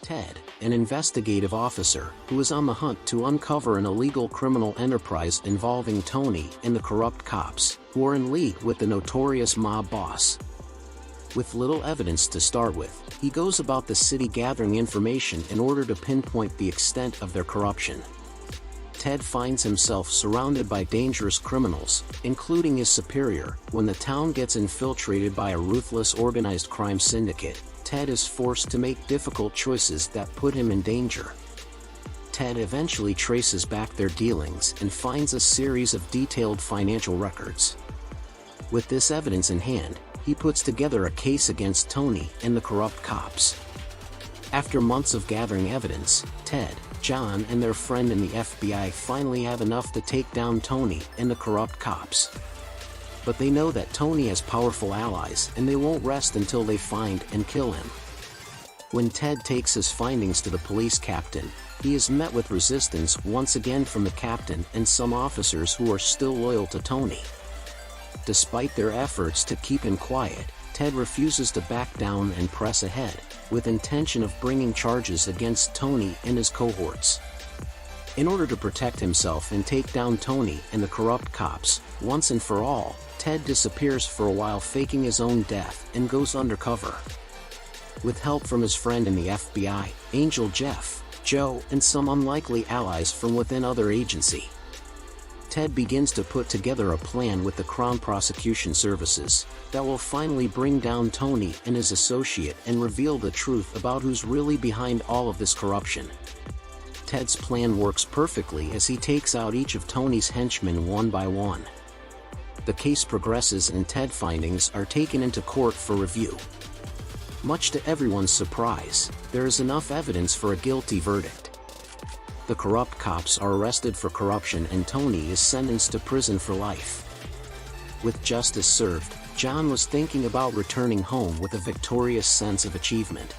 Ted, an investigative officer who is on the hunt to uncover an illegal criminal enterprise involving Tony and the corrupt cops, who are in league with the notorious mob boss. With little evidence to start with, he goes about the city gathering information in order to pinpoint the extent of their corruption. Ted finds himself surrounded by dangerous criminals, including his superior. When the town gets infiltrated by a ruthless organized crime syndicate, Ted is forced to make difficult choices that put him in danger. Ted eventually traces back their dealings and finds a series of detailed financial records. With this evidence in hand, he puts together a case against Tony and the corrupt cops. After months of gathering evidence, Ted, John and their friend in the FBI finally have enough to take down Tony and the corrupt cops. But they know that Tony has powerful allies and they won't rest until they find and kill him. When Ted takes his findings to the police captain, he is met with resistance once again from the captain and some officers who are still loyal to Tony. Despite their efforts to keep him quiet, Ted refuses to back down and press ahead, with intention of bringing charges against Tony and his cohorts. In order to protect himself and take down Tony and the corrupt cops, once and for all, Ted disappears for a while, faking his own death, and goes undercover. With help from his friend in the FBI, Angel Jeff, Joe, and some unlikely allies from within other agency, Ted begins to put together a plan with the Crown Prosecution Services that will finally bring down Tony and his associate and reveal the truth about who's really behind all of this corruption. Ted's plan works perfectly as he takes out each of Tony's henchmen one by one. The case progresses and Ted findings are taken into court for review. Much to everyone's surprise, there is enough evidence for a guilty verdict. The corrupt cops are arrested for corruption and Tony is sentenced to prison for life. With justice served, John was thinking about returning home with a victorious sense of achievement.